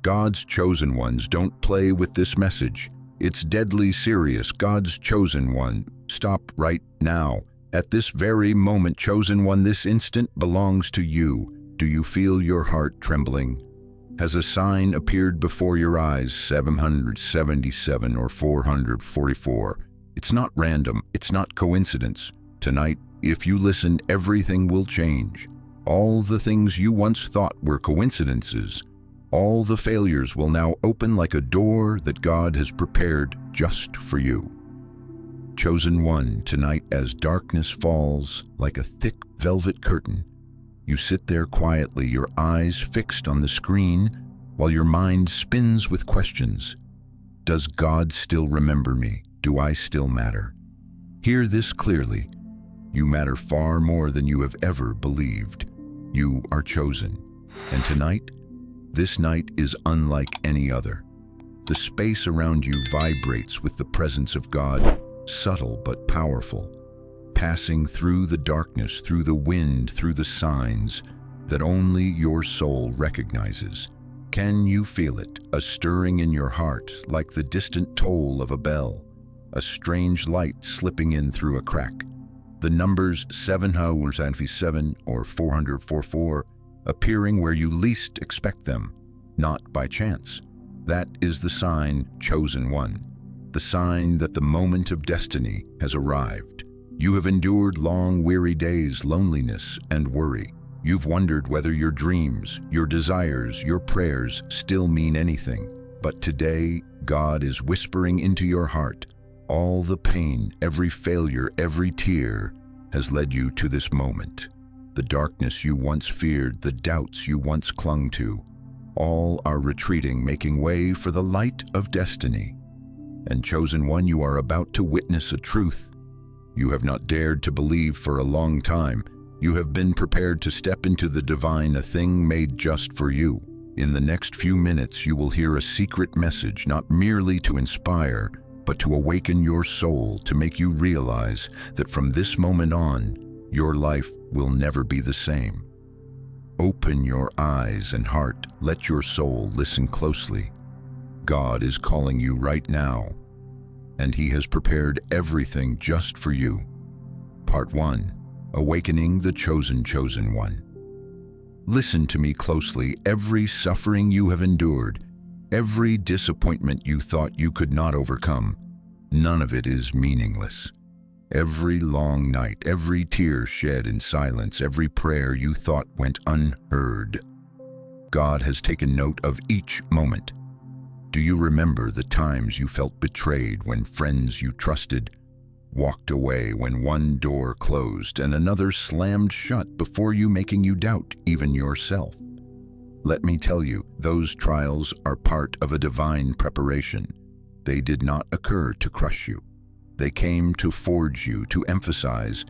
God's chosen ones, don't play with this message. It's deadly serious. God's chosen one, stop right now. At this very moment, chosen one, this instant belongs to you. Do you feel your heart trembling? Has a sign appeared before your eyes, 777 or 444? It's not random, it's not coincidence. Tonight, if you listen, everything will change. All the things you once thought were coincidences, all the failures will now open like a door that God has prepared just for you. Chosen one, tonight as darkness falls like a thick velvet curtain, you sit there quietly, your eyes fixed on the screen, while your mind spins with questions. Does God still remember me? Do I still matter? Hear this clearly. You matter far more than you have ever believed. You are chosen. And tonight, this night is unlike any other. The space around you vibrates with the presence of God, subtle but powerful, passing through the darkness, through the wind, through the signs that only your soul recognizes. Can you feel it, a stirring in your heart like the distant toll of a bell, a strange light slipping in through a crack? The numbers 777 or 444 appearing where you least expect them, not by chance. That is the sign, chosen one, the sign that the moment of destiny has arrived. You have endured long, weary days, loneliness, and worry. You've wondered whether your dreams, your desires, your prayers still mean anything. But today, God is whispering into your heart. All the pain, every failure, every tear has led you to this moment. The darkness you once feared, the doubts you once clung to, all are retreating, making way for the light of destiny. And chosen one, you are about to witness a truth you have not dared to believe for a long time. You have been prepared to step into the divine, a thing made just for you. In the next few minutes, you will hear a secret message, not merely to inspire, but to awaken your soul, to make you realize that from this moment on, your life will never be the same. Open your eyes and heart. Let your soul listen closely. God is calling you right now, and He has prepared everything just for you. Part 1. Awakening the chosen one. Listen to me closely. Every suffering you have endured, every disappointment you thought you could not overcome, none of it is meaningless. Every long night, every tear shed in silence, every prayer you thought went unheard, God has taken note of each moment. Do you remember the times you felt betrayed, when friends you trusted walked away, when one door closed and another slammed shut before you, making you doubt even yourself? Let me tell you, those trials are part of a divine preparation. They did not occur to crush you. They came to forge you, to emphasize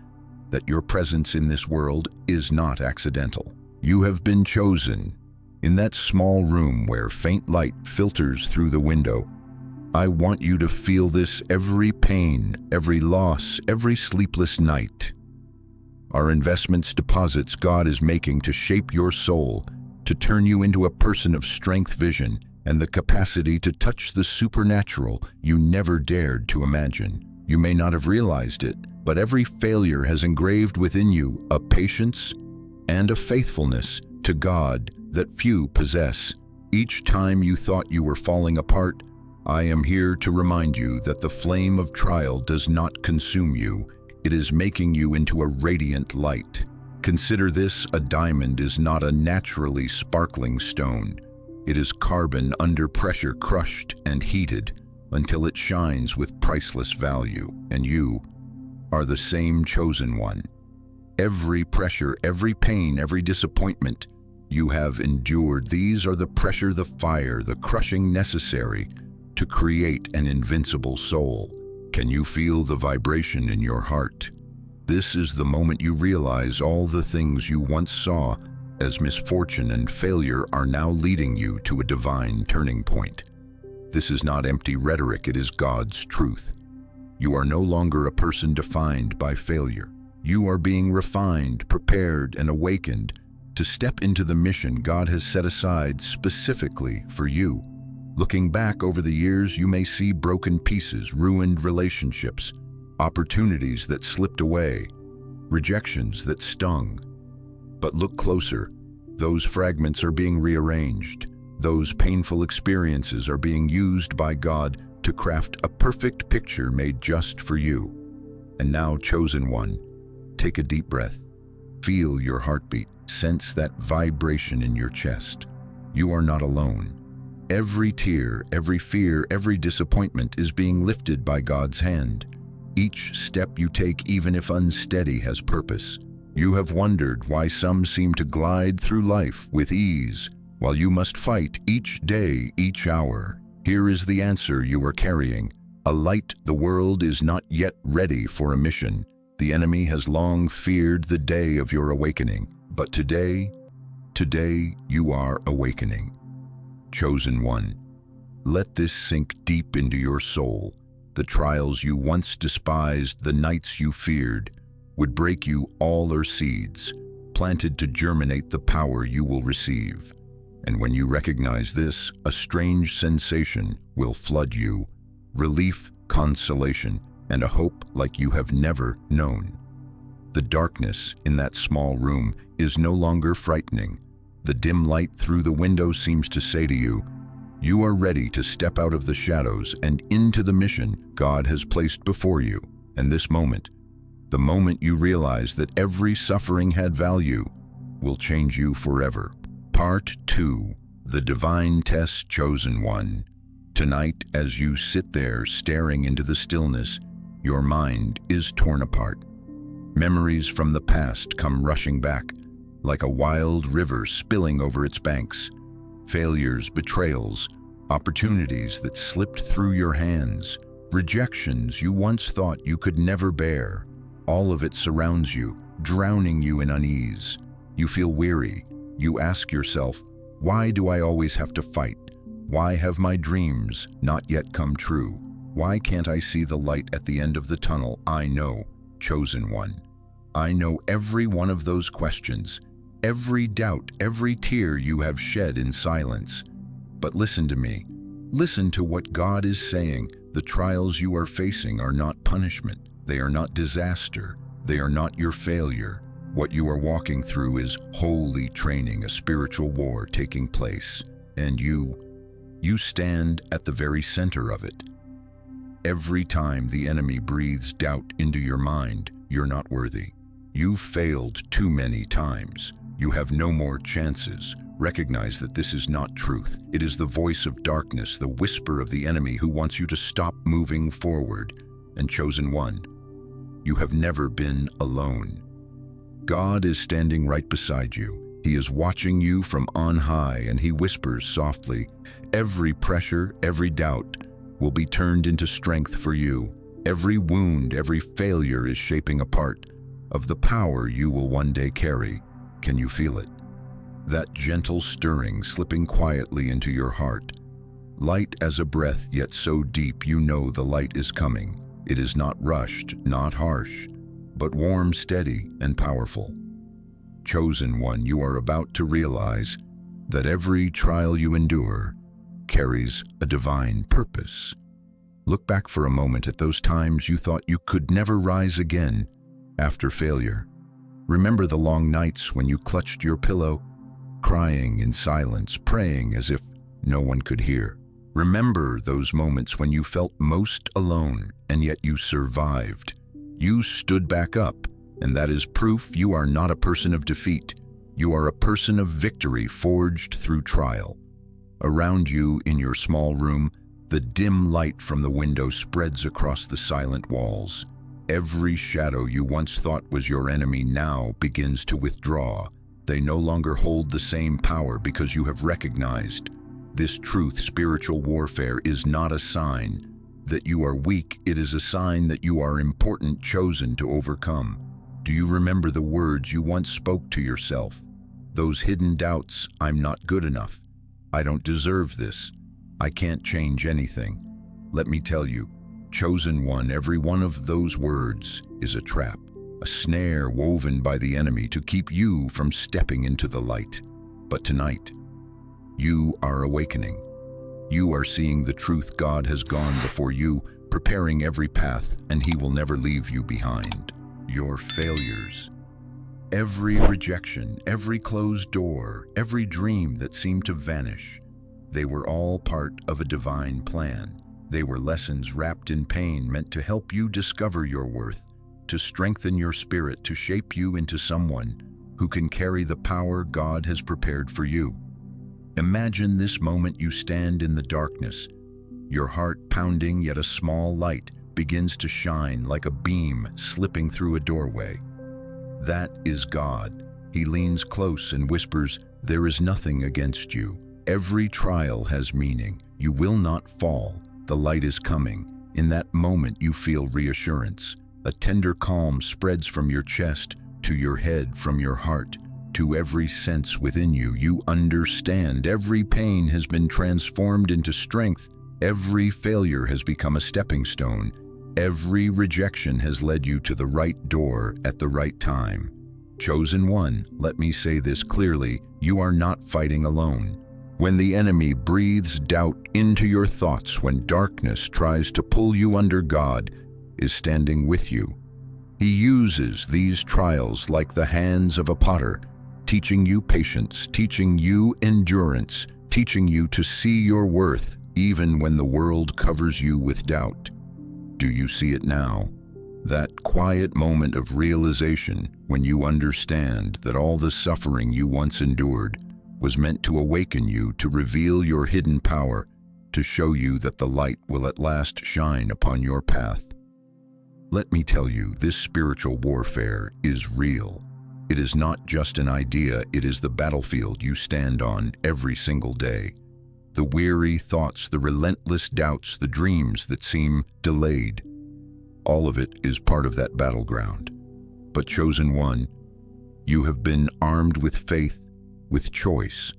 that your presence in this world is not accidental. You have been chosen. In that small room where faint light filters through the window, I want you to feel this: every pain, every loss, every sleepless night are investments, deposits God is making to shape your soul, to turn you into a person of strength, vision, and the capacity to touch the supernatural you never dared to imagine. You may not have realized it, but every failure has engraved within you a patience and a faithfulness to God that few possess. Each time you thought you were falling apart, I am here to remind you that the flame of trial does not consume you. It is making you into a radiant light. Consider this: a diamond is not a naturally sparkling stone. It is carbon under pressure, crushed and heated until it shines with priceless value. And you are the same chosen one. Every pressure, every pain, every disappointment you have endured, these are the pressure, the fire, the crushing necessary to create an invincible soul. Can you feel the vibration in your heart? This is the moment you realize all the things you once saw as misfortune and failure are now leading you to a divine turning point. This is not empty rhetoric, it is God's truth. You are no longer a person defined by failure. You are being refined, prepared, and awakened to step into the mission God has set aside specifically for you. Looking back over the years, you may see broken pieces, ruined relationships, opportunities that slipped away, rejections that stung. But look closer. Those fragments are being rearranged. Those painful experiences are being used by God to craft a perfect picture made just for you. And now, chosen one, take a deep breath. Feel your heartbeat. Sense that vibration in your chest. You are not alone. Every tear, every fear, every disappointment is being lifted by God's hand. Each step you take, even if unsteady, has purpose. You have wondered why some seem to glide through life with ease, while you must fight each day, each hour. Here is the answer you are carrying: a light. The world is not yet ready for a mission. The enemy has long feared the day of your awakening. But today you are awakening. Chosen one, let this sink deep into your soul. The trials you once despised, the nights you feared, would break you all are seeds, planted to germinate the power you will receive. And when you recognize this, a strange sensation will flood you: relief, consolation, and a hope like you have never known. The darkness in that small room is no longer frightening. The dim light through the window seems to say to you, you are ready to step out of the shadows and into the mission God has placed before you. And this moment, the moment you realize that every suffering had value, will change you forever. Part 2. The Divine Test, Chosen One. Tonight, as you sit there staring into the stillness, your mind is torn apart. Memories from the past come rushing back, like a wild river spilling over its banks. Failures, betrayals, opportunities that slipped through your hands, rejections you once thought you could never bear. All of it surrounds you, drowning you in unease. You feel weary. You ask yourself, why do I always have to fight? Why have my dreams not yet come true? Why can't I see the light at the end of the tunnel? I know, chosen one. I know every one of those questions, every doubt, every tear you have shed in silence. But listen to me. Listen to what God is saying. The trials you are facing are not punishment. They are not disaster. They are not your failure. What you are walking through is holy training, a spiritual war taking place. And you stand at the very center of it. Every time the enemy breathes doubt into your mind, you're not worthy. You've failed too many times. You have no more chances. Recognize that this is not truth. It is the voice of darkness, the whisper of the enemy who wants you to stop moving forward. And chosen one, you have never been alone. God is standing right beside you. He is watching you from on high, and he whispers softly, every pressure, every doubt will be turned into strength for you. Every wound, every failure is shaping a part of the power you will one day carry. Can you feel it? That gentle stirring slipping quietly into your heart. Light as a breath, yet so deep you know the light is coming. It is not rushed, not harsh, but warm, steady, and powerful. Chosen one, you are about to realize that every trial you endure carries a divine purpose. Look back for a moment at those times you thought you could never rise again after failure. Remember the long nights when you clutched your pillow, crying in silence, praying as if no one could hear. Remember those moments when you felt most alone, and yet you survived. You stood back up, and that is proof you are not a person of defeat. You are a person of victory forged through trial. Around you in your small room, the dim light from the window spreads across the silent walls. Every shadow you once thought was your enemy now begins to withdraw. They no longer hold the same power because you have recognized this truth. Spiritual warfare is not a sign that you are weak. It is a sign that you are important, chosen to overcome. Do you remember the words you once spoke to yourself? Those hidden doubts, I'm not good enough. I don't deserve this. I can't change anything. Let me tell you, chosen one, every one of those words is a trap. a snare woven by the enemy to keep you from stepping into the light. But tonight, you are awakening. You are seeing the truth. God has gone before you, preparing every path, and He will never leave you behind. Your failures, every rejection, every closed door, every dream that seemed to vanish, they were all part of a divine plan. They were lessons wrapped in pain, meant to help you discover your worth, to strengthen your spirit, to shape you into someone who can carry the power God has prepared for you. Imagine this moment: you stand in the darkness, your heart pounding, yet a small light begins to shine like a beam slipping through a doorway. That is God. He leans close and whispers, "There is nothing against you. Every trial has meaning. You will not fall. The light is coming." In that moment, you feel reassurance. A tender calm spreads from your chest to your head, from your heart to every sense within you. You understand every pain has been transformed into strength. Every failure has become a stepping stone. Every rejection has led you to the right door at the right time. Chosen one, let me say this clearly: you are not fighting alone. When the enemy breathes doubt into your thoughts, when darkness tries to pull you under, God is standing with you. He uses these trials like the hands of a potter, teaching you patience, teaching you endurance, teaching you to see your worth even when the world covers you with doubt. Do you see it now? That quiet moment of realization when you understand that all the suffering you once endured was meant to awaken you, to reveal your hidden power, to show you that the light will at last shine upon your path. Let me tell you, this spiritual warfare is real. It is not just an idea, it is the battlefield you stand on every single day. The weary thoughts, the relentless doubts, the dreams that seem delayed, all of it is part of that battleground. But chosen one, you have been armed with faith, with choice,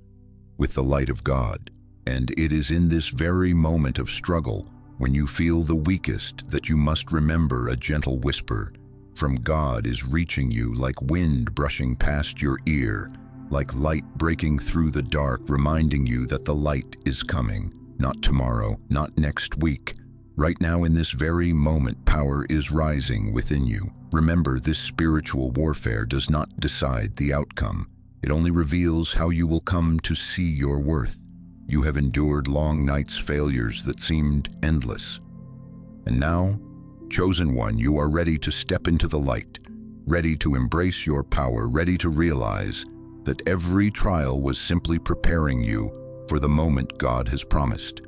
with the light of God. And it is in this very moment of struggle, when you feel the weakest, that you must remember a gentle whisper from God is reaching you, like wind brushing past your ear, like light breaking through the dark, reminding you that the light is coming. Not tomorrow, not next week. Right now, in this very moment, power is rising within you. Remember, this spiritual warfare does not decide the outcome. It only reveals how you will come to see your worth. You have endured long nights, failures that seemed endless. And now, chosen one, you are ready to step into the light, ready to embrace your power, ready to realize that every trial was simply preparing you for the moment God has promised.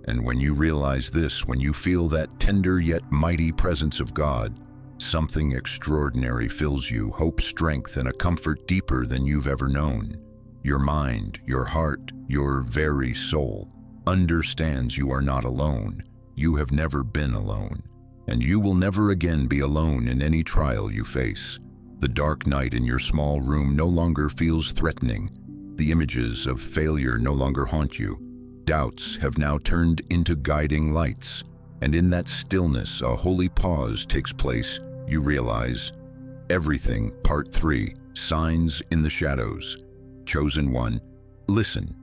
And when you realize this, when you feel that tender yet mighty presence of God, something extraordinary fills you: hope, strength, and a comfort deeper than you've ever known. Your mind, your heart, your very soul understands you are not alone. You have never been alone, and you will never again be alone in any trial you face. The dark night in your small room no longer feels threatening. The images of failure no longer haunt you. Doubts have now turned into guiding lights, and in that stillness, a holy pause takes place. You realize everything. Part 3, Signs in the Shadows. Chosen one, listen.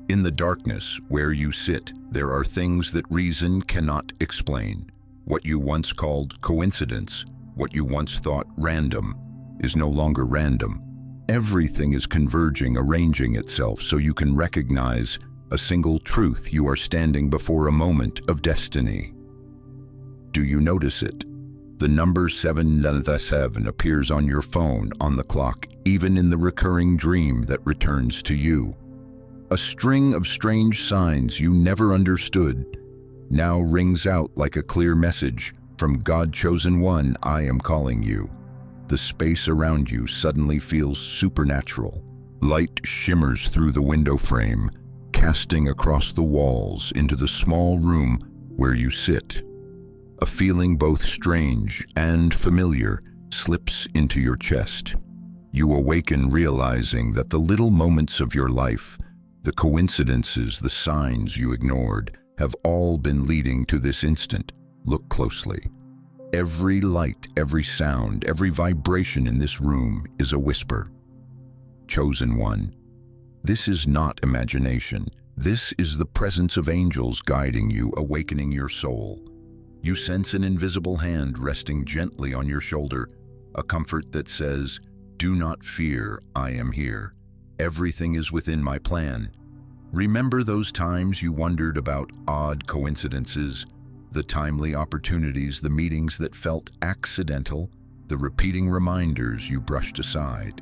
In the darkness where you sit, there are things that reason cannot explain. What you once called coincidence, what you once thought random, is no longer random. Everything is converging, arranging itself so you can recognize a single truth: you are standing before a moment of destiny. Do you notice it? The number 777 appears on your phone, on the clock, even in the recurring dream that returns to you. A string of strange signs you never understood now rings out like a clear message from God. Chosen one, I am calling you. The space around you suddenly feels supernatural. Light shimmers through the window frame, casting across the walls into the small room where you sit. A feeling both strange and familiar slips into your chest. You awaken, realizing that the little moments of your life, the coincidences, the signs you ignored, have all been leading to this instant. Look closely. Every light, every sound, every vibration in this room is a whisper. Chosen one, this is not imagination. This is the presence of angels guiding you, awakening your soul. You sense an invisible hand resting gently on your shoulder, a comfort that says, "Do not fear, I am here. Everything is within my plan." Remember those times you wondered about odd coincidences, the timely opportunities, the meetings that felt accidental, the repeating reminders you brushed aside.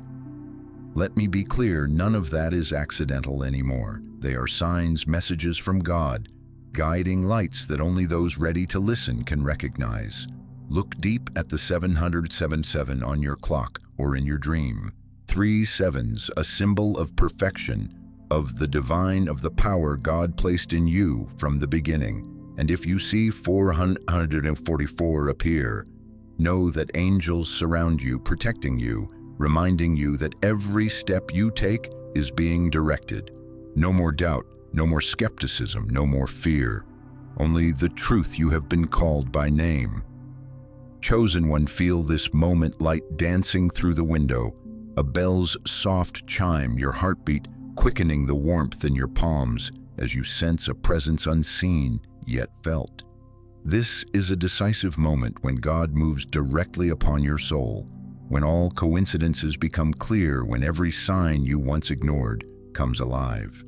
Let me be clear, none of that is accidental anymore. They are signs, messages from God, guiding lights that only those ready to listen can recognize. Look deep at the 777 on your clock or in your dream. 3 sevens, a symbol of perfection, of the divine, of the power God placed in you from the beginning. And if you see 444 appear, know that angels surround you, protecting you, reminding you that every step you take is being directed. No more doubt, no more skepticism, no more fear. Only the truth you have been called by name. Chosen one, feel this moment, light dancing through the window, a bell's soft chime, your heartbeat quickening the warmth in your palms as you sense a presence unseen yet felt. This is a decisive moment when God moves directly upon your soul, when all coincidences become clear, when every sign you once ignored comes alive.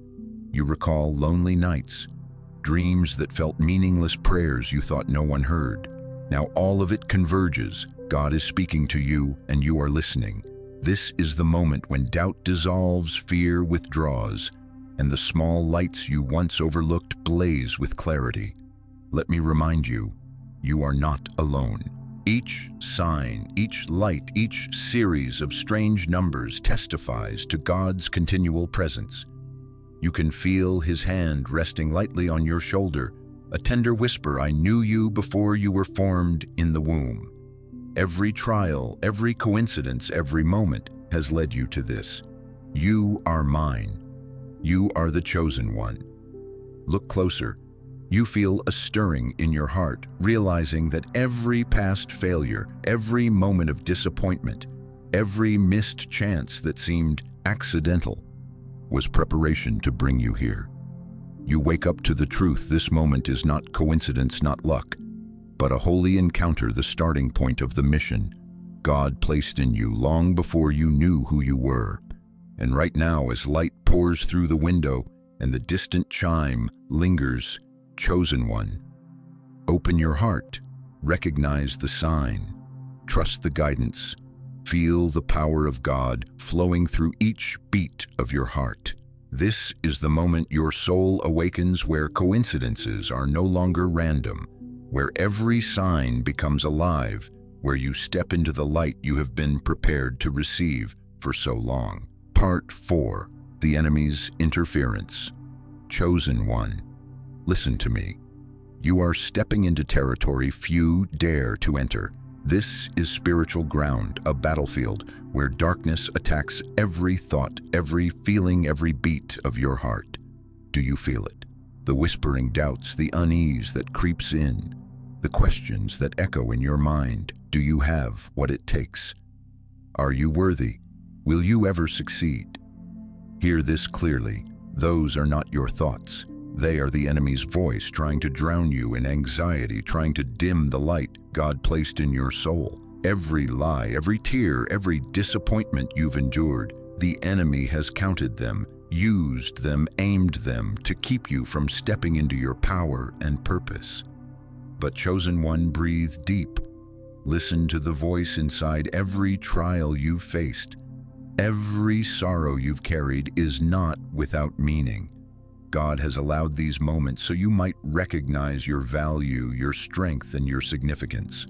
You recall lonely nights, dreams that felt meaningless, prayers you thought no one heard. Now all of it converges. God is speaking to you and you are listening. This is the moment when doubt dissolves, fear withdraws, and the small lights you once overlooked blaze with clarity. Let me remind you, you are not alone. Each sign, each light, each series of strange numbers testifies to God's continual presence. You can feel His hand resting lightly on your shoulder, a tender whisper, "I knew you before you were formed in the womb." Every trial, every coincidence, every moment has led you to this. You are mine. You are the chosen one. Look closer. You feel a stirring in your heart, realizing that every past failure, every moment of disappointment, every missed chance that seemed accidental was preparation to bring you here. You wake up to the truth. This moment is not coincidence, not luck, but a holy encounter, the starting point of the mission God placed in you long before you knew who you were. And right now, as light pours through the window and the distant chime lingers, chosen one, open your heart, recognize the sign, trust the guidance, feel the power of God flowing through each beat of your heart. This is the moment your soul awakens, where coincidences are no longer random, where every sign becomes alive, where you step into the light you have been prepared to receive for so long. Part 4. The enemy's interference. Chosen one, listen to me. You are stepping into territory few dare to enter. This is spiritual ground, a battlefield where darkness attacks every thought, every feeling, every beat of your heart. Do you feel it? The whispering doubts, the unease that creeps in, the questions that echo in your mind. Do you have what it takes? Are you worthy? Will you ever succeed? Hear this clearly. Those are not your thoughts. They are the enemy's voice, trying to drown you in anxiety, trying to dim the light God placed in your soul. Every lie, every tear, every disappointment you've endured, the enemy has counted them, used them, aimed them to keep you from stepping into your power and purpose. But chosen one, breathe deep. Listen to the voice inside. Every trial you've faced, every sorrow you've carried is not without meaning. God has allowed these moments so you might recognize your value, your strength, and your significance.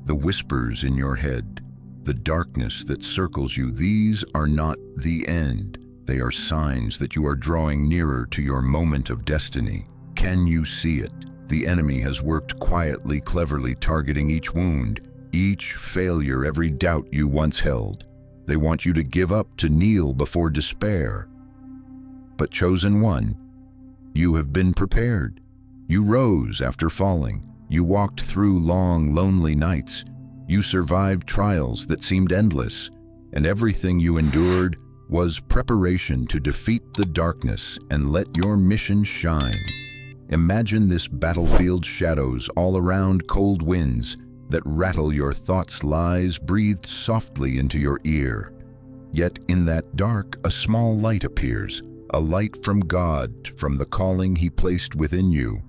The whispers in your head, the darkness that circles you, these are not the end. They are signs that you are drawing nearer to your moment of destiny. Can you see it? The enemy has worked quietly, cleverly, targeting each wound, each failure, every doubt you once held. They want you to give up, to kneel before despair. But chosen one, you have been prepared. You rose after falling. You walked through long, lonely nights. You survived trials that seemed endless, and everything you endured was preparation to defeat the darkness and let your mission shine. Imagine this battlefield's shadows all around, cold winds that rattle your thoughts, lies breathed softly into your ear. Yet in that dark, a small light appears, a light from God, from the calling He placed within you.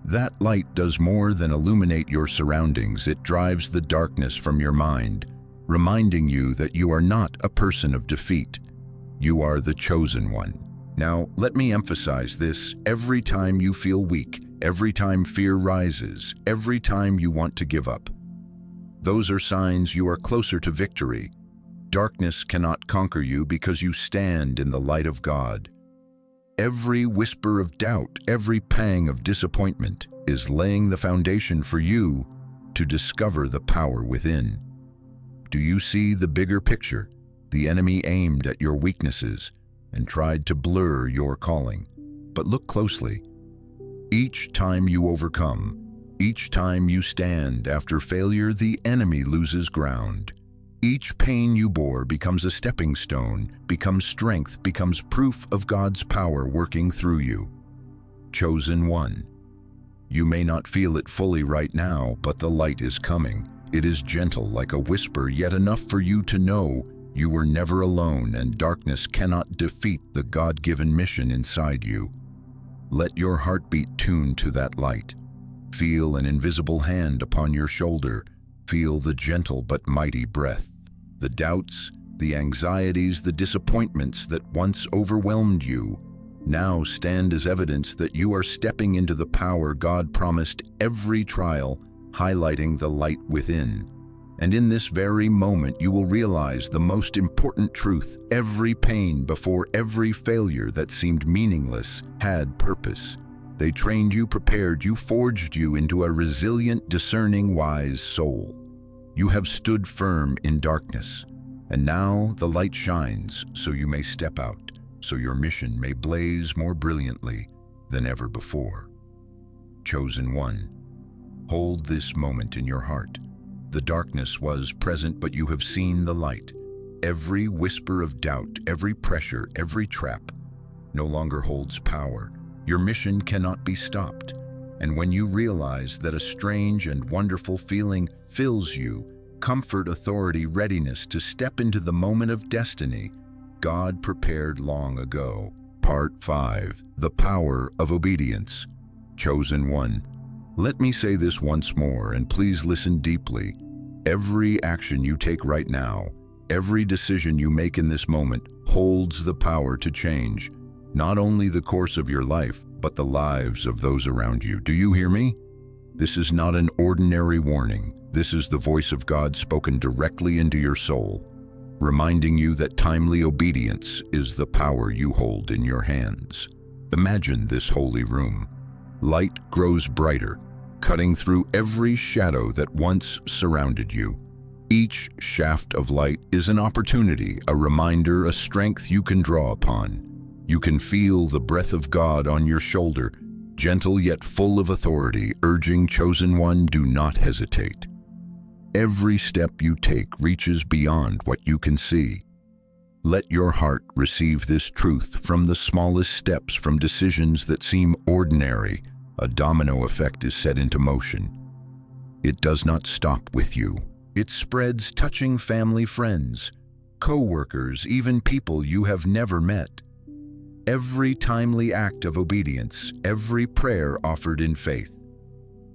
That light does more than illuminate your surroundings. It drives the darkness from your mind, reminding you that you are not a person of defeat. You are the chosen one. Now, let me emphasize this. Every time you feel weak, every time fear rises, every time you want to give up, those are signs you are closer to victory. Darkness cannot conquer you because you stand in the light of God. Every whisper of doubt, every pang of disappointment is laying the foundation for you to discover the power within. Do you see the bigger picture? The enemy aimed at your weaknesses and tried to blur your calling. But look closely. Each time you overcome, each time you stand after failure, the enemy loses ground. Each pain you bore becomes a stepping stone, becomes strength, becomes proof of God's power working through you. Chosen one. You may not feel it fully right now, but the light is coming. It is gentle like a whisper, yet enough for you to know you were never alone, and darkness cannot defeat the God-given mission inside you. Let your heartbeat tune to that light. Feel an invisible hand upon your shoulder. Feel the gentle but mighty breath. The doubts, the anxieties, the disappointments that once overwhelmed you now stand as evidence that you are stepping into the power God promised. Every trial highlighting the light within. And in this very moment, you will realize the most important truth. Every pain before every failure that seemed meaningless had purpose. They trained you, prepared you, forged you into a resilient, discerning, wise soul. You have stood firm in darkness, and now the light shines so you may step out, so your mission may blaze more brilliantly than ever before. Chosen one, hold this moment in your heart. The darkness was present, but you have seen the light. Every whisper of doubt, every pressure, every trap no longer holds power. Your mission cannot be stopped. And when you realize that a strange and wonderful feeling fills you, comfort, authority, readiness to step into the moment of destiny God prepared long ago. Part 5. The Power of Obedience. Chosen one. Let me say this once more, and please listen deeply. Every action you take right now, every decision you make in this moment holds the power to change not only the course of your life, but the lives of those around you. Do you hear me? This is not an ordinary warning. This is the voice of God spoken directly into your soul, reminding you that timely obedience is the power you hold in your hands. Imagine this holy room. Light grows brighter, cutting through every shadow that once surrounded you. Each shaft of light is an opportunity, a reminder, a strength you can draw upon. You can feel the breath of God on your shoulder, gentle yet full of authority, urging, chosen one, do not hesitate. Every step you take reaches beyond what you can see. Let your heart receive this truth. From the smallest steps, from decisions that seem ordinary, a domino effect is set into motion. It does not stop with you. It spreads, touching family, friends, co-workers, even people you have never met. Every timely act of obedience, every prayer offered in faith,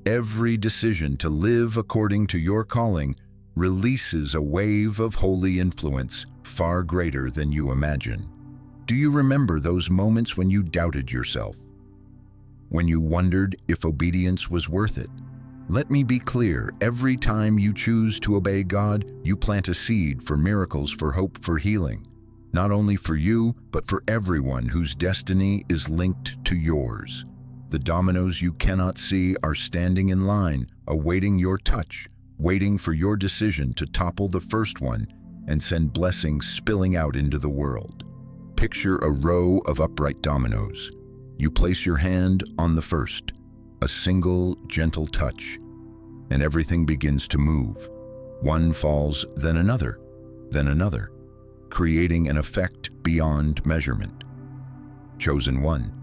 every decision to live according to your calling releases a wave of holy influence far greater than you imagine. Do you remember those moments when you doubted yourself? When you wondered if obedience was worth it? Let me be clear, every time you choose to obey God, you plant a seed for miracles, for hope, for healing. Not only for you, but for everyone whose destiny is linked to yours. The dominoes you cannot see are standing in line, awaiting your touch, waiting for your decision to topple the first one and send blessings spilling out into the world. Picture a row of upright dominoes. You place your hand on the first, a single gentle touch, and everything begins to move. One falls, then another, creating an effect beyond measurement. Chosen one.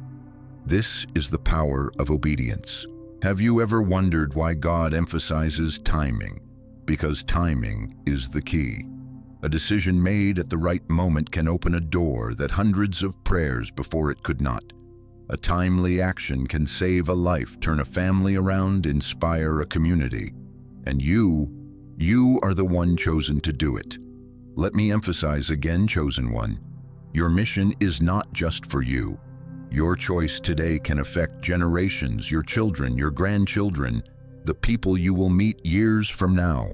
This is the power of obedience. Have you ever wondered why God emphasizes timing? Because timing is the key. A decision made at the right moment can open a door that hundreds of prayers before it could not. A timely action can save a life, turn a family around, inspire a community. And you are the one chosen to do it. Let me emphasize again, chosen one. Your mission is not just for you. Your choice today can affect generations, your children, your grandchildren, the people you will meet years from now.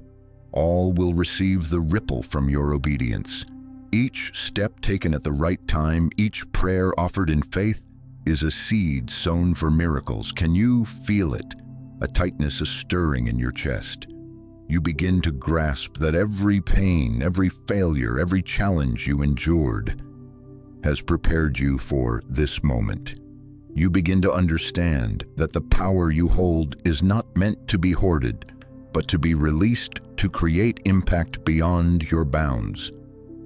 All will receive the ripple from your obedience. Each step taken at the right time, each prayer offered in faith, is a seed sown for miracles. Can you feel it? A tightness, a stirring in your chest. You begin to grasp that every pain, every failure, every challenge you endured has prepared you for this moment. You begin to understand that the power you hold is not meant to be hoarded, but to be released to create impact beyond your bounds.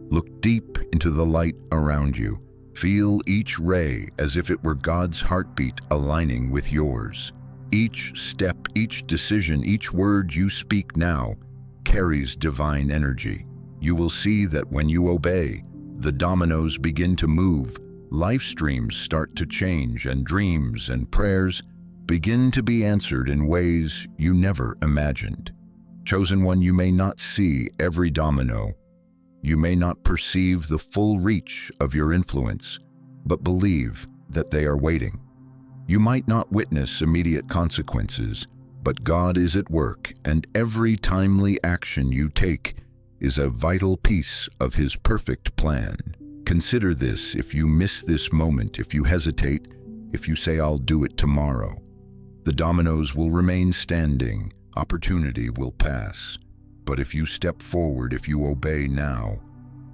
Look deep into the light around you. Feel each ray as if it were God's heartbeat aligning with yours. Each step, each decision, each word you speak now carries divine energy. You will see that when you obey, the dominoes begin to move, life streams start to change, and dreams and prayers begin to be answered in ways you never imagined. Chosen one, you may not see every domino. You may not perceive the full reach of your influence, but believe that they are waiting. You might not witness immediate consequences, but God is at work, and every timely action you take is a vital piece of His perfect plan. Consider this: if you miss this moment, if you hesitate, if you say, "I'll do it tomorrow," the dominoes will remain standing, opportunity will pass. But if you step forward, if you obey now,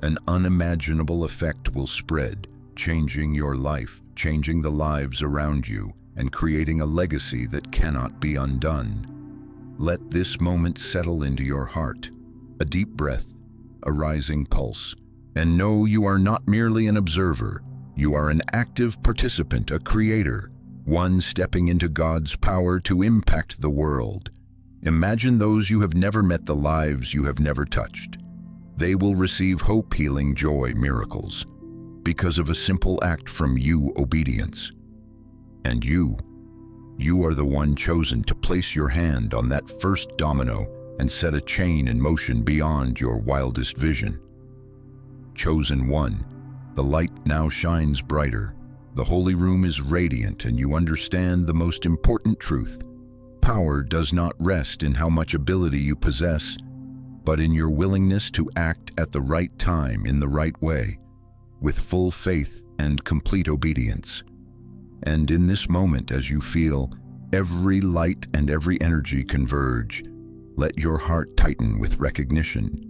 an unimaginable effect will spread, changing your life, changing the lives around you, and creating a legacy that cannot be undone. Let this moment settle into your heart, a deep breath, a rising pulse, and know you are not merely an observer. You are an active participant, a creator, one stepping into God's power to impact the world. Imagine those you have never met, the lives you have never touched. They will receive hope, healing, joy, miracles, because of a simple act from you, obedience. And you are the one chosen to place your hand on that first domino and set a chain in motion beyond your wildest vision. Chosen one, the light now shines brighter. The holy room is radiant, and you understand the most important truth. Power does not rest in how much ability you possess, but in your willingness to act at the right time, in the right way, with full faith and complete obedience. And in this moment, as you feel every light and every energy converge, let your heart tighten with recognition,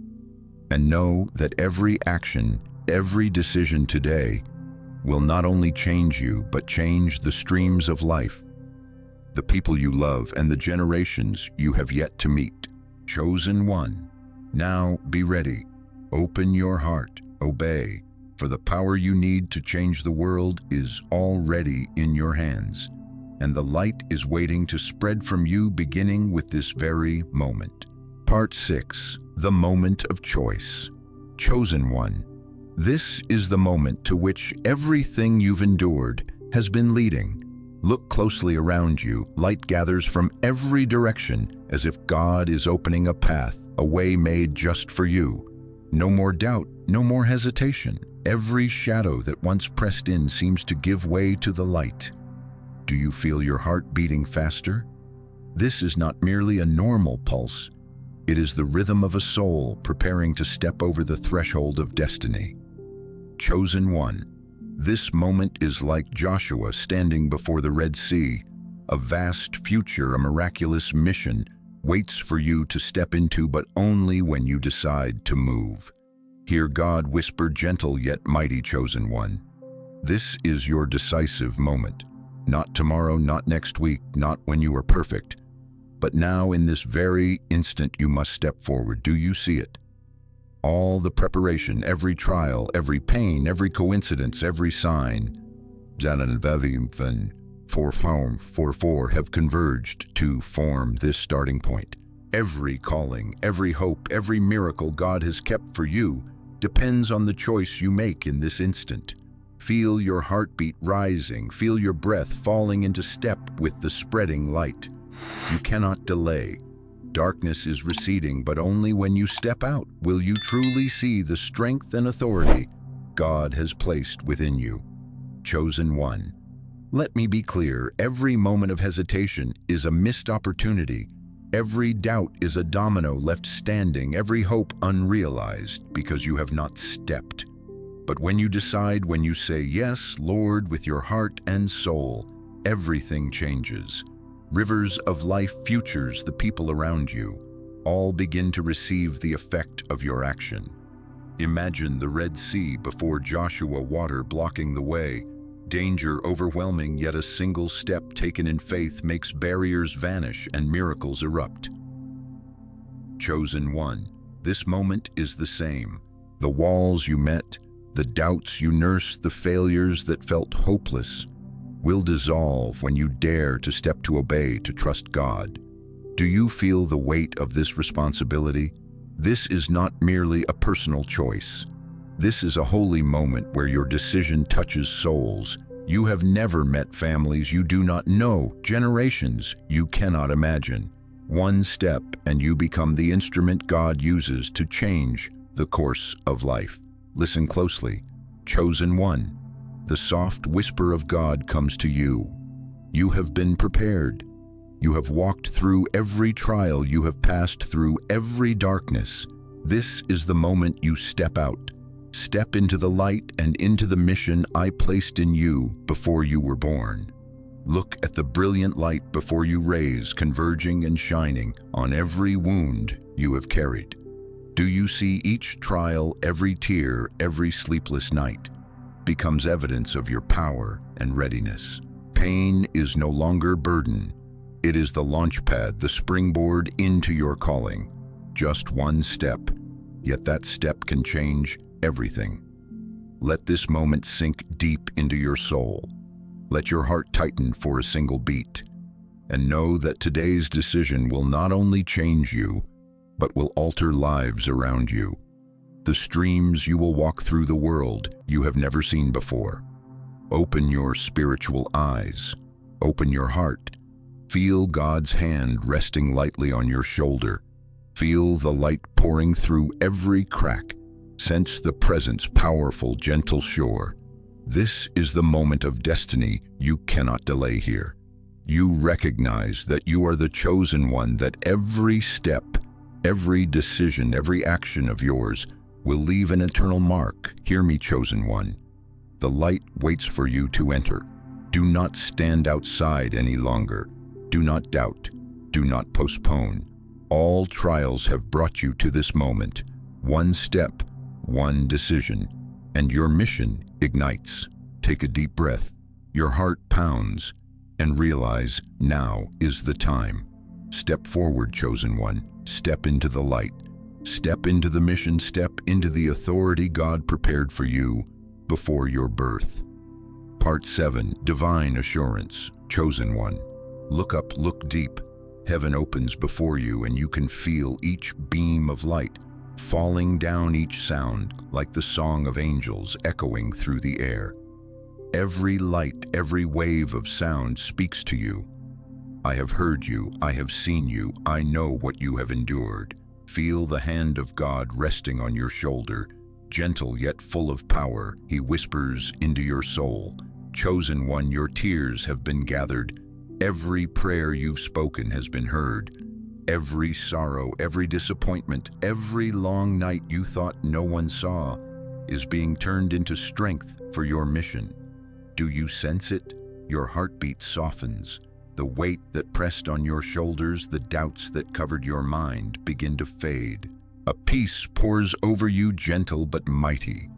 and know that every action, every decision today will not only change you, but change the streams of life, the people you love, and the generations you have yet to meet. Chosen one, now be ready. Open your heart, obey, for the power you need to change the world is already in your hands, and the light is waiting to spread from you, beginning with this very moment. Part 6. The Moment of Choice. Chosen one, this is the moment to which everything you've endured has been leading. Look closely around you. Light gathers from every direction, as if God is opening a path, a way made just for you. No more doubt, no more hesitation. Every shadow that once pressed in seems to give way to the light. Do you feel your heart beating faster? This is not merely a normal pulse. It is the rhythm of a soul preparing to step over the threshold of destiny. Chosen one, this moment is like Joshua standing before the Red Sea. A vast future, a miraculous mission waits for you to step into, but only when you decide to move. Hear God whisper, gentle yet mighty, chosen one. This is your decisive moment. Not tomorrow, not next week, not when you are perfect, But now, in this very instant, you must step forward. Do you see it? All the preparation, every trial, every pain, every coincidence, every sign, have converged to form this starting point. Every calling, every hope, every miracle God has kept for you depends on the choice you make in this instant. Feel your heartbeat rising, feel your breath falling into step with the spreading light. You cannot delay. Darkness is receding, but only when you step out will you truly see the strength and authority God has placed within you. Chosen one. Let me be clear, every moment of hesitation is a missed opportunity. Every doubt is a domino left standing, every hope unrealized because you have not stepped. But when you decide, when you say, "Yes, Lord," with your heart and soul, everything changes. Rivers of life, futures, the people around you, all begin to receive the effect of your action. Imagine the Red Sea before Joshua, water blocking the way, danger overwhelming, yet a single step taken in faith makes barriers vanish and miracles erupt. Chosen one, this moment is the same. The walls you met, the doubts you nursed, the failures that felt hopeless, will dissolve when you dare to step to obey, to trust God. Do you feel the weight of this responsibility? This is not merely a personal choice. This is a holy moment where your decision touches souls. You have never met families you do not know, generations you cannot imagine. One step and you become the instrument God uses to change the course of life. Listen closely. Chosen one. The soft whisper of God comes to you. You have been prepared. You have walked through every trial. You have passed through every darkness. This is the moment you step out. Step into the light and into the mission I placed in you before you were born. Look at the brilliant light before you raise, converging and shining on every wound you have carried. Do you see each trial, every tear, every sleepless night becomes evidence of your power and readiness? Pain is no longer burden. It is the launchpad, the springboard into your calling. Just one step, yet that step can change everything. Let this moment sink deep into your soul. Let your heart tighten for a single beat. And know that today's decision will not only change you, but will alter lives around you. The streams you will walk through, the world you have never seen before. Open your spiritual eyes. Open your heart. Feel God's hand resting lightly on your shoulder. Feel the light pouring through every crack. Sense the presence, powerful, gentle shore. This is the moment of destiny. You cannot delay here. You recognize that you are the chosen one, that every step, every decision, every action of yours will leave an eternal mark. Hear me, chosen one. The light waits for you to enter. Do not stand outside any longer. Do not doubt. Do not postpone. All trials have brought you to this moment. One step, one decision, and your mission ignites. Take a deep breath. Your heart pounds, and realize now is the time. Step forward, chosen one. Step into the light. Step into the mission. Step into the authority God prepared for you before your birth. Part 7. Divine Assurance. Chosen one. Look up, look deep. Heaven opens before you, and you can feel each beam of light falling down, each sound like the song of angels echoing through the air. Every light, every wave of sound speaks to you. I have heard you, I have seen you, I know what you have endured. Feel the hand of God resting on your shoulder. Gentle yet full of power, He whispers into your soul. Chosen one, your tears have been gathered. Every prayer you've spoken has been heard. Every sorrow, every disappointment, every long night you thought no one saw is being turned into strength for your mission. Do you sense it? Your heartbeat softens. The weight that pressed on your shoulders, the doubts that covered your mind begin to fade. A peace pours over you, gentle but mighty.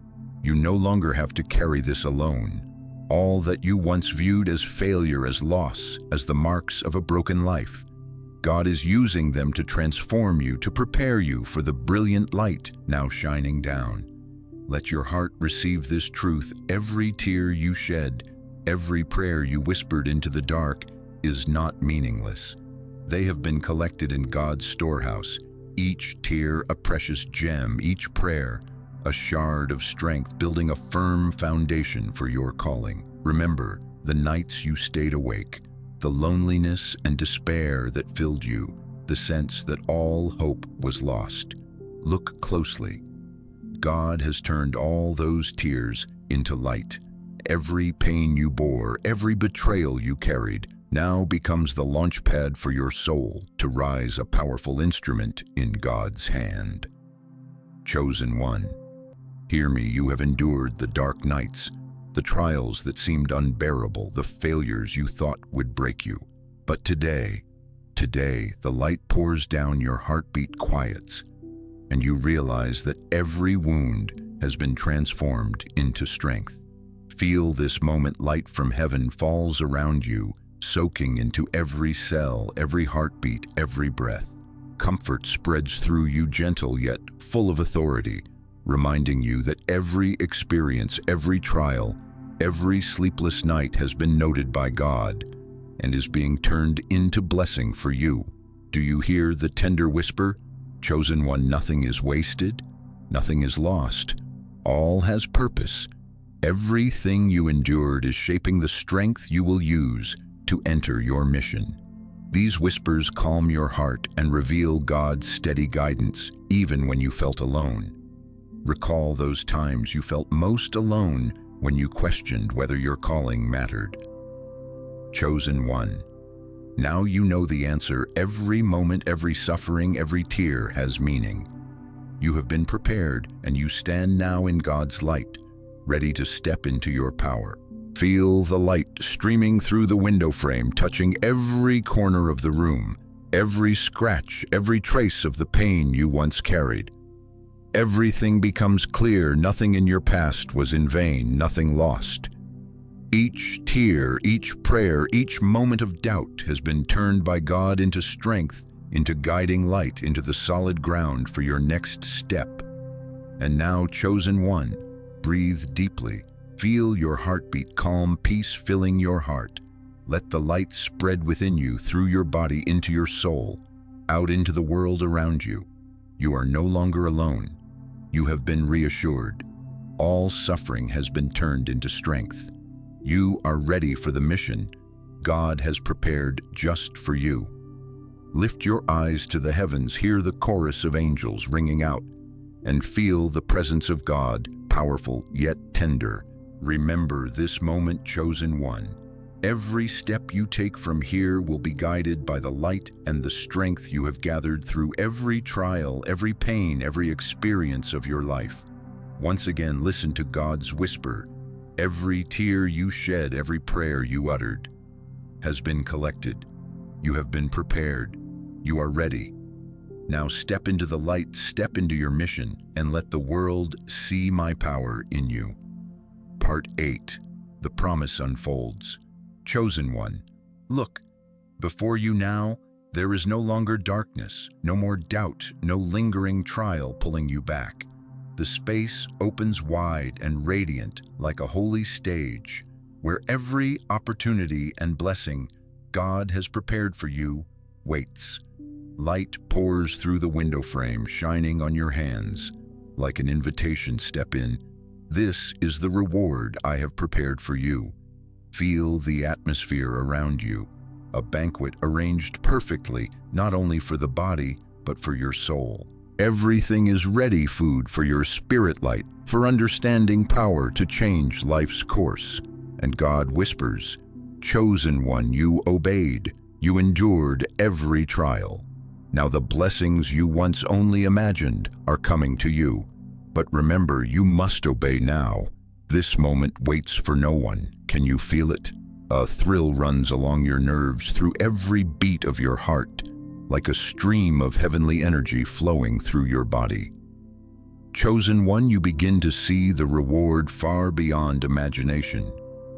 You no longer have to carry this alone. All that you once viewed as failure, as loss, as the marks of a broken life, God is using them to transform you, to prepare you for the brilliant light now shining down. Let your heart receive this truth. Every tear you shed, every prayer you whispered into the dark is not meaningless. They have been collected in God's storehouse, each tear a precious gem, each prayer a shard of strength, building a firm foundation for your calling. Remember the nights you stayed awake, the loneliness and despair that filled you, the sense that all hope was lost. Look closely. God has turned all those tears into light. Every pain you bore, every betrayal you carried, now becomes the launchpad for your soul to rise a powerful instrument in God's hand. Chosen one, hear me. You have endured the dark nights, the trials that seemed unbearable, the failures you thought would break you. But today, the light pours down, your heartbeat quiets, and you realize that every wound has been transformed into strength. Feel this moment. Light from heaven falls around you, soaking into every cell, every heartbeat, every breath. Comfort spreads through you, gentle yet full of authority, reminding you that every experience, every trial, every sleepless night has been noted by God and is being turned into blessing for you. Do you hear the tender whisper? Chosen one, nothing is wasted, nothing is lost. All has purpose. Everything you endured is shaping the strength you will use to enter your mission. These whispers calm your heart and reveal God's steady guidance, even when you felt alone. Recall those times you felt most alone, when you questioned whether your calling mattered. Chosen one, now you know the answer. Every moment, every suffering, every tear has meaning. You have been prepared, and you stand now in God's light, ready to step into your power. Feel the light streaming through the window frame, touching every corner of the room, every scratch, every trace of the pain you once carried. Everything becomes clear. Nothing in your past was in vain, nothing lost. Each tear, each prayer, each moment of doubt has been turned by God into strength, into guiding light, into the solid ground for your next step. And now, chosen one, breathe deeply. Feel your heartbeat, calm, peace filling your heart. Let the light spread within you, through your body, into your soul, out into the world around you. You are no longer alone. You have been reassured. All suffering has been turned into strength. You are ready for the mission God has prepared just for you. Lift your eyes to the heavens, hear the chorus of angels ringing out, and feel the presence of God, powerful yet tender. Remember this moment, chosen one. Every step you take from here will be guided by the light and the strength you have gathered through every trial, every pain, every experience of your life. Once again, listen to God's whisper. Every tear you shed, every prayer you uttered has been collected. You have been prepared. You are ready. Now step into the light, step into your mission, and let the world see my power in you. Part 8. The promise unfolds. Chosen one, look, before you now, there is no longer darkness, no more doubt, no lingering trial pulling you back. The space opens wide and radiant like a holy stage, where every opportunity and blessing God has prepared for you waits. Light pours through the window frame, shining on your hands like an invitation. Step in. This is the reward I have prepared for you. Feel the atmosphere around you, a banquet arranged perfectly, not only for the body, but for your soul. Everything is ready, food for your spirit light, for understanding power to change life's course. And God whispers, chosen one, you obeyed, you endured every trial. Now the blessings you once only imagined are coming to you. But remember, you must obey now. This moment waits for no one. Can you feel it? A thrill runs along your nerves, through every beat of your heart, like a stream of heavenly energy flowing through your body. Chosen one, you begin to see the reward far beyond imagination.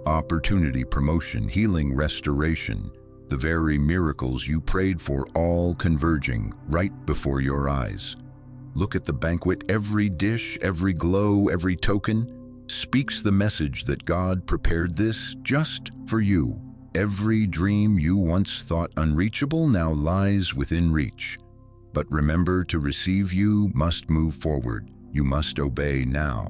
Opportunity, promotion, healing, restoration. the very miracles you prayed for all converging right before your eyes. Look at the banquet. Every dish, every glow, every token speaks the message that God prepared this just for you. Every dream you once thought unreachable now lies within reach. But remember, to receive you must move forward. You must obey now.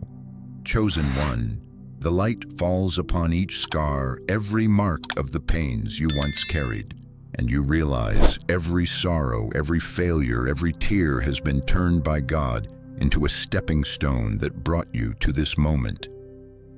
Chosen one, the light falls upon each scar, every mark of the pains you once carried, and you realize every sorrow, every failure, every tear has been turned by God into a stepping stone that brought you to this moment.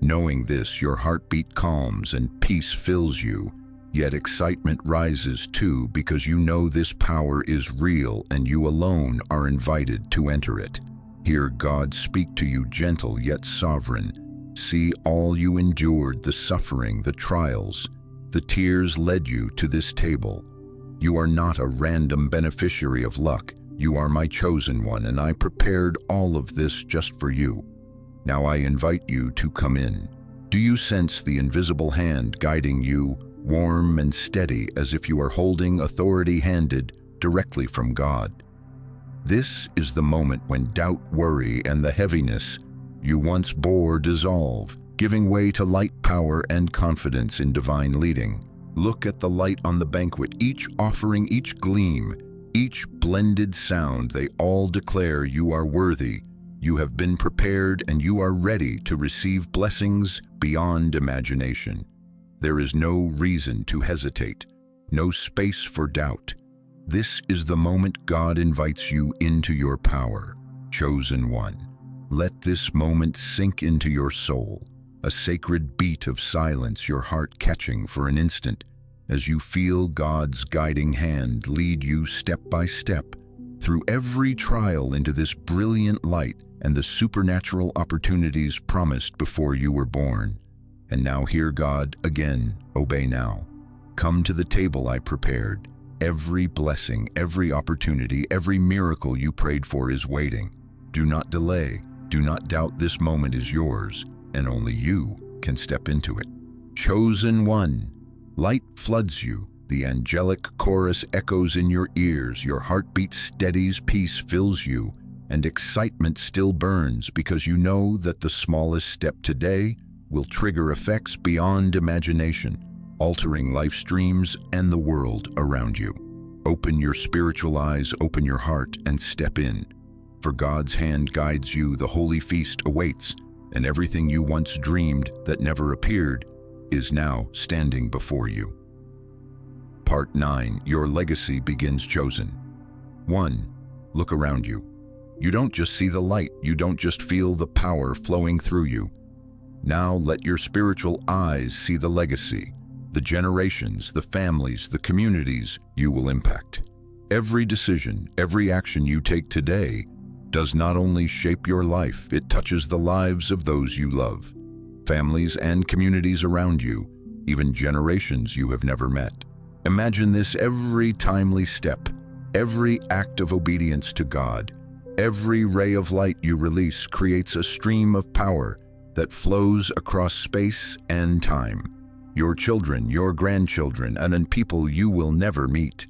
Knowing this, your heartbeat calms and peace fills you, yet excitement rises too, because you know this power is real and you alone are invited to enter it. Hear God speak to you, gentle yet sovereign. See all you endured, the suffering, the trials, the tears led you to this table. You are not a random beneficiary of luck. You are my chosen one, and I prepared all of this just for you. Now I invite you to come in. Do you sense the invisible hand guiding you, warm and steady, as if you are holding authority handed directly from God? This is the moment when doubt, worry, and the heaviness you once bore dissolve, giving way to light, power, and confidence in divine leading. Look at the light on the banquet, each offering, each gleam, each blended sound. They all declare you are worthy. You have been prepared and you are ready to receive blessings beyond imagination. There is no reason to hesitate, no space for doubt. This is the moment God invites you into your power. Chosen one, let this moment sink into your soul, a sacred beat of silence, your heart catching for an instant as you feel God's guiding hand lead you step by step through every trial into this brilliant light and the supernatural opportunities promised before you were born. And now hear God again. Obey now. Come to the table I prepared. Every blessing, every opportunity, every miracle you prayed for is waiting. Do not delay. Do not doubt. This moment is yours, and only you can step into it. Chosen one, light floods you. The angelic chorus echoes in your ears. Your heartbeat steadies, peace fills you, and excitement still burns because you know that the smallest step today will trigger effects beyond imagination, altering life streams and the world around you. Open your spiritual eyes, open your heart, and step in. For God's hand guides you, the holy feast awaits, and everything you once dreamed that never appeared is now standing before you. Part 9. Your legacy begins. Chosen 1. Look around you. You don't just see the light, you don't just feel the power flowing through you. Now let your spiritual eyes see the legacy, the generations, the families, the communities you will impact. Every decision, every action you take today does not only shape your life, it touches the lives of those you love, families and communities around you, even generations you have never met. Imagine this: every timely step, every act of obedience to God, every ray of light you release creates a stream of power that flows across space and time. Your children, your grandchildren, and people you will never meet,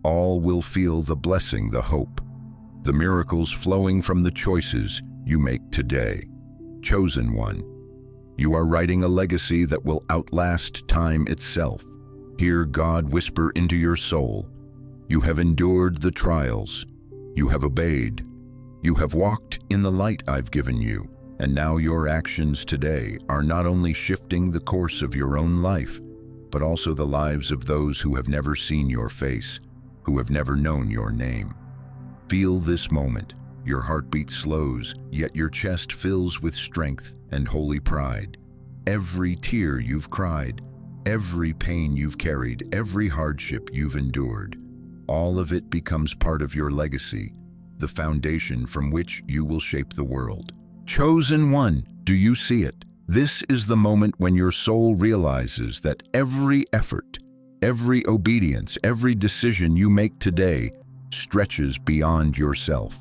all will feel the blessing, the hope, the miracles flowing from the choices you make today. Chosen one, you are writing a legacy that will outlast time itself. Hear God whisper into your soul. You have endured the trials. You have obeyed. You have walked in the light I've given you. And now your actions today are not only shifting the course of your own life, but also the lives of those who have never seen your face, who have never known your name. Feel this moment. Your heartbeat slows, yet your chest fills with strength and holy pride. Every tear you've cried, every pain you've carried, every hardship you've endured, all of it becomes part of your legacy, the foundation from which you will shape the world. Chosen one, do you see it? This is the moment when your soul realizes that every effort, every obedience, every decision you make today stretches beyond yourself.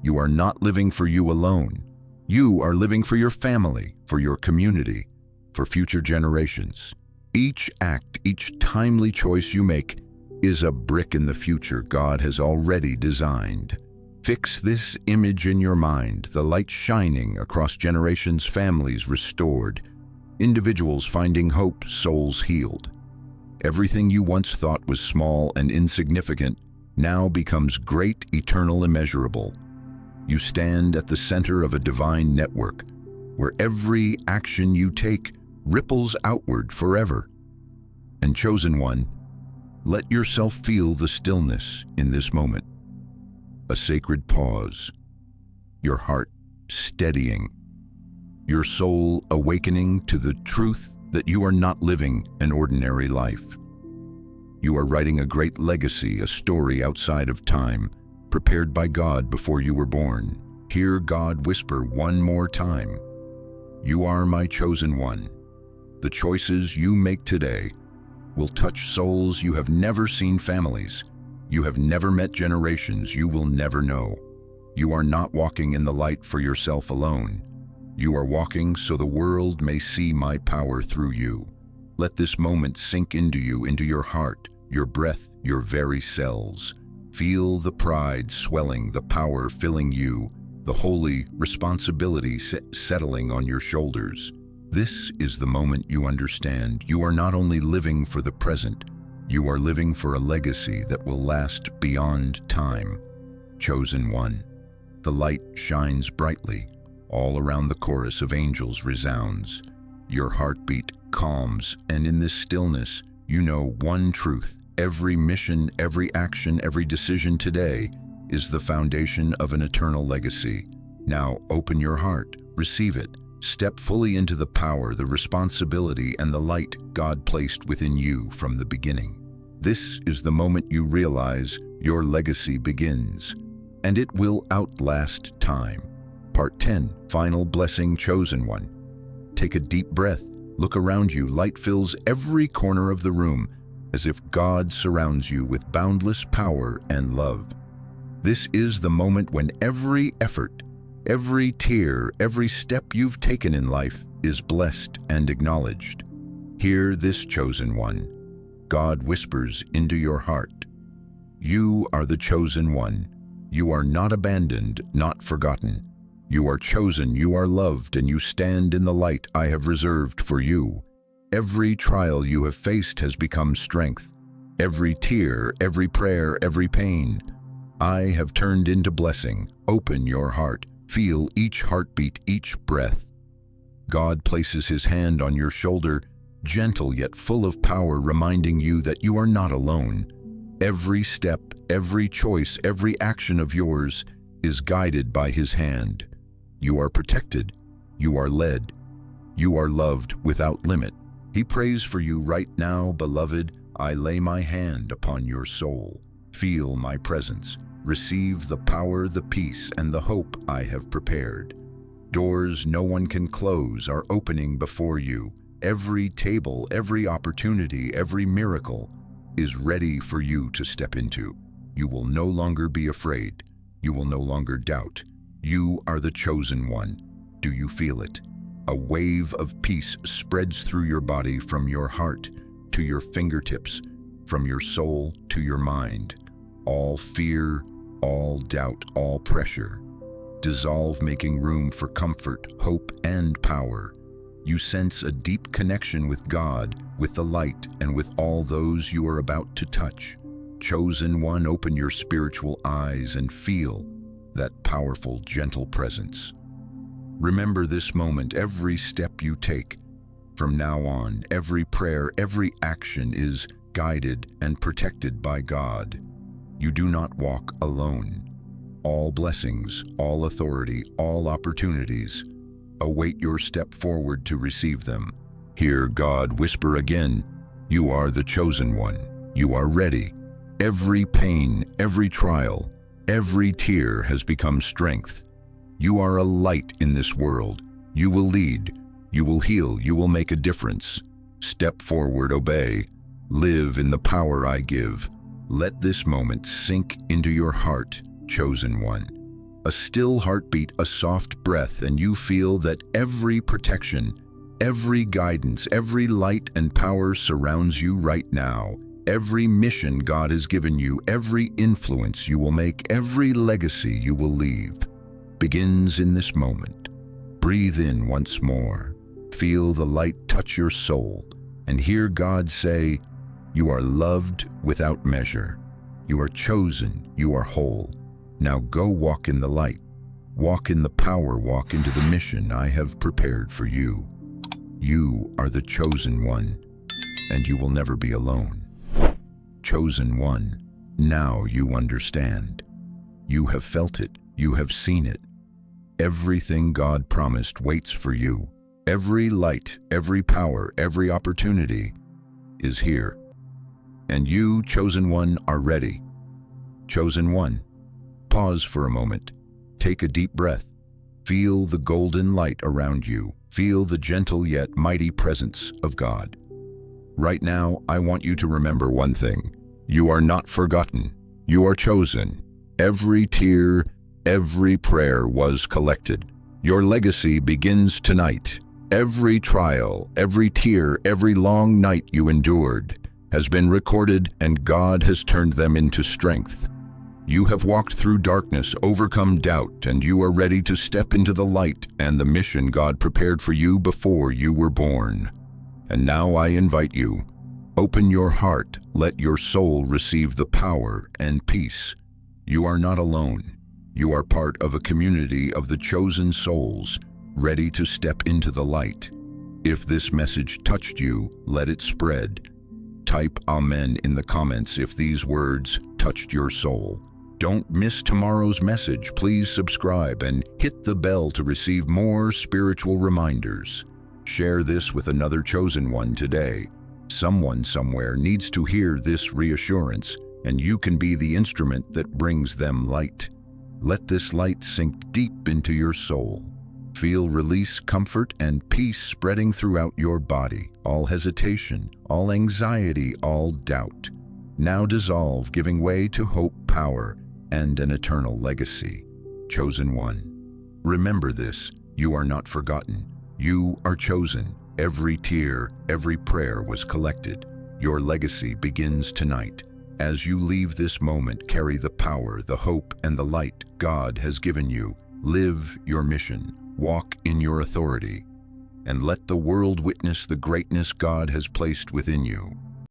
You are not living for you alone. You are living for your family, for your community, for future generations. Each act, each timely choice you make is a brick in the future God has already designed. Fix this image in your mind, the light shining across generations, families restored, individuals finding hope, souls healed. Everything you once thought was small and insignificant now becomes great, eternal, immeasurable. You stand at the center of a divine network where every action you take ripples outward forever. And chosen one, let yourself feel the stillness in this moment. A sacred pause, your heart steadying, your soul awakening to the truth that you are not living an ordinary life. You are writing a great legacy, a story outside of time, prepared by God before you were born. Hear God whisper one more time, "You are my chosen one." The choices you make today will touch souls you have never seen, families you have never met, generations you will never know. You are not walking in the light for yourself alone. You are walking so the world may see my power through you. Let this moment sink into you, into your heart, your breath, your very cells. Feel the pride swelling, the power filling you, the holy responsibility settling on your shoulders. This is the moment you understand you are not only living for the present, you are living for a legacy that will last beyond time. Chosen one. The light shines brightly. All around the chorus of angels resounds. Your heartbeat calms, and in this stillness, you know one truth. Every mission, every action, every decision today is the foundation of an eternal legacy. Now open your heart, receive it. Step fully into the power, the responsibility, and the light God placed within you from the beginning. This is the moment you realize your legacy begins, and it will outlast time. Part 10, Final Blessing, Chosen One. Take a deep breath. Look around you. Light fills every corner of the room, as if God surrounds you with boundless power and love. This is the moment when every effort, every tear, every step you've taken in life is blessed and acknowledged. Hear this, chosen one. God whispers into your heart, "You are the chosen one. You are not abandoned, not forgotten. You are chosen, you are loved, and you stand in the light I have reserved for you. Every trial you have faced has become strength. Every tear, every prayer, every pain, I have turned into blessing. Open your heart. Feel each heartbeat, each breath." God places his hand on your shoulder, gentle yet full of power, reminding you that you are not alone. Every step, every choice, every action of yours is guided by his hand. You are protected. You are led. You are loved without limit. He prays for you right now, beloved. I lay my hand upon your soul. Feel my presence. Receive the power, the peace, and the hope I have prepared. Doors no one can close are opening before you. Every table, every opportunity, every miracle is ready for you to step into. You will no longer be afraid. You will no longer doubt. You are the chosen one. Do you feel it? A wave of peace spreads through your body, from your heart to your fingertips, from your soul to your mind. All fear, all doubt, all pressure dissolve, making room for comfort, hope, and power. You sense a deep connection with God, with the light, and with all those you are about to touch. Chosen one, open your spiritual eyes and feel that powerful, gentle presence. Remember this moment. Every step you take from now on, every prayer, every action is guided and protected by God. You do not walk alone. All blessings, all authority, all opportunities await your step forward to receive them. Hear God whisper again, "You are the chosen one. You are ready." Every pain, every trial, every tear has become strength. You are a light in this world. You will lead. You will heal. You will make a difference. Step forward, obey. Live in the power I give. Let this moment sink into your heart, chosen one. A still heartbeat, a soft breath, and you feel that every protection, Every guidance, every light and power surrounds you right now. Every mission God has given you, every influence you will make, every legacy you will leave, begins in this moment. Breathe in once more. Feel the light touch your soul and hear God say, "You are loved without measure. You are chosen. You are whole. Now go walk in the light. Walk in the power. Walk into the mission I have prepared for you. You are the chosen one, and you will never be alone." Chosen one, now you understand. You have felt it. You have seen it. Everything God promised waits for you. Every light, every power, every opportunity is here. And you, chosen one, are ready. Chosen one, pause for a moment. Take a deep breath. Feel the golden light around you. Feel the gentle yet mighty presence of God. Right now, I want you to remember one thing. You are not forgotten. You are chosen. Every tear, every prayer was collected. Your legacy begins tonight. Every trial, every tear, every long night you endured has been recorded, and God has turned them into strength. You have walked through darkness, overcome doubt, and you are ready to step into the light and the mission God prepared for you before you were born. And now I invite you, open your heart, let your soul receive the power and peace. You are not alone. You are part of a community of the chosen souls, ready to step into the light. If this message touched you, let it spread. Type Amen in the comments if these words touched your soul. Don't miss tomorrow's message. Please subscribe and hit the bell to receive more spiritual reminders. Share this with another chosen one today. Someone somewhere needs to hear this reassurance, and you can be the instrument that brings them light. Let this light sink deep into your soul. Feel release, comfort, and peace spreading throughout your body. All hesitation, all anxiety, all doubt now dissolve, giving way to hope, power, and an eternal legacy. Chosen one, remember this: you are not forgotten. You are chosen. Every tear, every prayer was collected. Your legacy begins tonight. As you leave this moment, carry the power, the hope, and the light God has given you. Live your mission. Walk in your authority, and let the world witness the greatness God has placed within you.